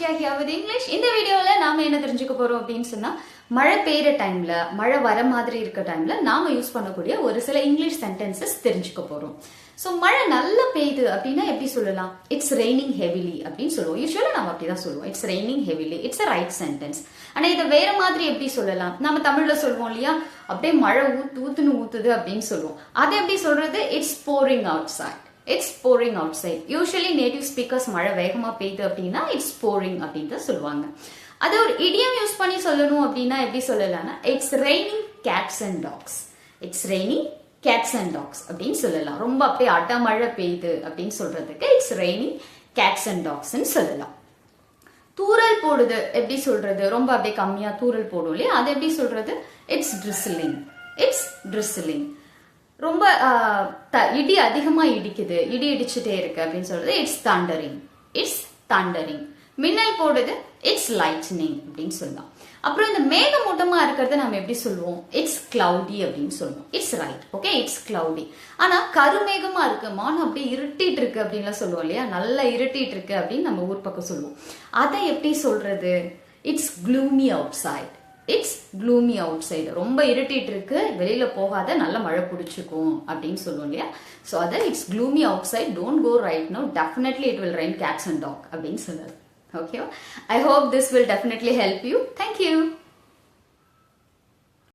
Anushya here with English. இந்த வீடியோல நாம என்ன தெரிஞ்சுக்க போறோம் அப்படினு சொன்னா மழை பெய்யற டைம்ல மழை வர மாதிரி இருக்க டைம்ல நாம யூஸ் பண்ணக்கூடிய ஒரு சில இங்கிலீஷ் சென்டென்சஸ் தெரிஞ்சுக்க போறோம். சோ மழை நல்லா பெய்யுது அப்படினா எப்படி சொல்லலாம்? இட்ஸ் ரெய்னிங் ஹெவிலி அப்படினு சொல்லுவோம். யூசுவலா நாம அப்படி தான் சொல்லுவோம். It's raining heavily. It's a right sentence. ஆனா இத வேற மாதிரி எப்படி சொல்லலாம்? நாம தமிழ்ல சொல்வோம் இல்லையா? அப்படியே மழை ஊத்துன்னு ஊத்துது அப்படினு சொல்லுவோம். அது எப்படி சொல்றது? It's pouring outside. It's pouring outside. Usually native speakers மழை வேகமா பெய்யுது அப்படின்னா it's pouring அப்படின்னு சொல்லுவாங்க. அது ஒரு idiom யூஸ் பண்ணி சொல்லணும் அப்படின்னா எப்படி சொல்லலாம்னா it's raining cats and dogs. It's raining cats and dogs அப்படின்னு சொல்லலாம். ரொம்ப அப்படியே அட மழை பெய்யுது அப்படின்னு சொல்றதுக்கு it's raining cats and dogs ன்னு சொல்லலாம். தூறல் போடுது எப்படி சொல்றது? ரொம்ப அப்படியே கம்மியா தூறல் போடும் இல்லையா? அது எப்படி சொல்றது? It's drizzling. It's drizzling. ரொம்ப இடி அதிகமா இடிக்குது, இடி இடிச்சுட்டே இருக்கு அப்படின்னு சொல்றது இட்ஸ் தண்டரிங். It's thundering. மின்னல் போடுது இட்ஸ் லைட்னிங் அப்படின்னு சொல்லலாம். அப்புறம் இந்த மேகமூட்டமா இருக்கிறத நம்ம எப்படி சொல்லுவோம்? இட்ஸ் கிளவுடி அப்படின்னு சொல்லுவோம். It's right. Okay, it's cloudy. ஆனா கருமேகமா இருக்கு, மானம் அப்படியே இருட்டிட்டு இருக்கு அப்படின்லாம் சொல்லுவோம் இல்லையா? நல்லா இருட்டிட்டு இருக்கு அப்படின்னு நம்ம ஊர் பக்கம் சொல்லுவோம். அதை எப்படி சொல்றது? It's gloomy outside. It's gloomy outside. ரொம்ப இருட்டிட்டு இருக்கு, வெளியில போகாத, நல்ல மழை பிடிச்சிக்கும் அப்படின்னு சொல்லுவோம் இல்லையா? ஸோ அதை it's gloomy outside, don't go right no, definitely it will rain cats and dog அப்படின்னு சொல்லுது. Okay, I hope this will definitely help you. Thank you.